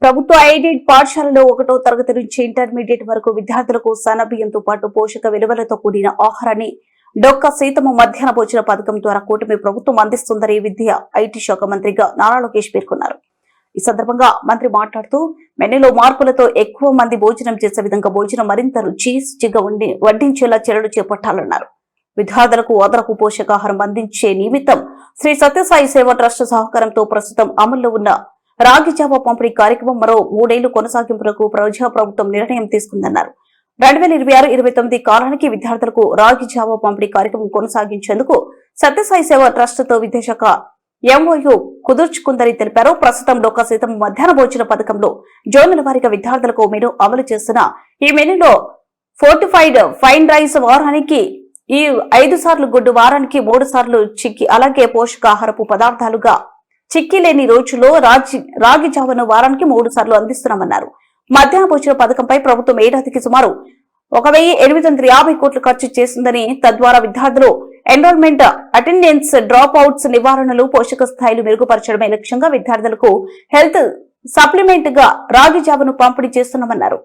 ప్రభుత్వ ఎయిడెడ్ పాఠశాలలో 1వ తరగతి నుంచి ఇంటర్మీడియట్ వరకు విద్యార్థులకు సన్నబియ్యంతో పాటు పోషక విలువలతో కూడిన ఆహారాన్ని డొక్క సీతమ్మ మధ్యాహ్న భోజన పథకం ద్వారా కూటమి ప్రభుత్వం అందిస్తుందని విద్యా ఐటీ శాఖ మంత్రిగా నారా లోకేష్ పేర్కొన్నారు. ఈ సందర్భంగా మంత్రి మాట్లాడుతూ మెనూలో మార్పులతో ఎక్కువ మంది భోజనం చేసే విధంగా భోజనం మరింత రుచిగా వడ్డించేలా చర్యలు చేపట్టాలన్నారు. విద్యార్థులకు అదనపు పోషకాహారం అందించే నిమిత్తం శ్రీ సత్యసాయి సేవ ట్రస్ట్ సహకారంతో ప్రస్తుతం అమల్లో ఉన్న రాగి జావా పంపిణీ కార్యక్రమం మరో 3 ఏళ్లు కొనసాగింపులకు ప్రజాప్రభుత్వం నిర్ణయం తీసుకుందన్నారు. 2026-29 కాలానికి విద్యార్థులకు రాగి జావా పంపిణీ కార్యక్రమం కొనసాగించేందుకు సత్యసాయి సేవ ట్రస్ట్ తో విద్యాశాఖ ఎంఓయూ కుదుర్చుకుందని తెలిపారు. ప్రస్తుతం డొక్క సీతమ్మ మధ్యాహ్న భోజన పథకంలో జోన్ల వారీగా విద్యార్థులకు మెనూ అమలు చేస్తున్న ఈ మెనూలో ఫోర్టిఫైడ్ ఫైన్ రైస్ వారానికి 5 సార్లు గుడ్డు, వారానికి 3 సార్లు చిక్కీ, అలాగే పోషకాహారపు పదార్థాలుగా చిక్కీ లేని రోజుల్లో రాగి జావను వారానికి 3 సార్లు అందిస్తున్నామన్నారు. మధ్యాహ్న భోజన పథకంపై ప్రభుత్వం ఏడాదికి సుమారు 1,850 కోట్లు ఖర్చు చేసిందని, తద్వారా విద్యార్థులు ఎన్రోల్మెంట్, అటెండెన్స్, డ్రాప్ అవుట్స్ నివారణలు, పోషక స్థాయిలు మెరుగుపరచడమే లక్ష్యంగా విద్యార్థులకు హెల్త్ సప్లిమెంట్ గా రాగి జావను పంపిణీ చేస్తున్నామన్నారు.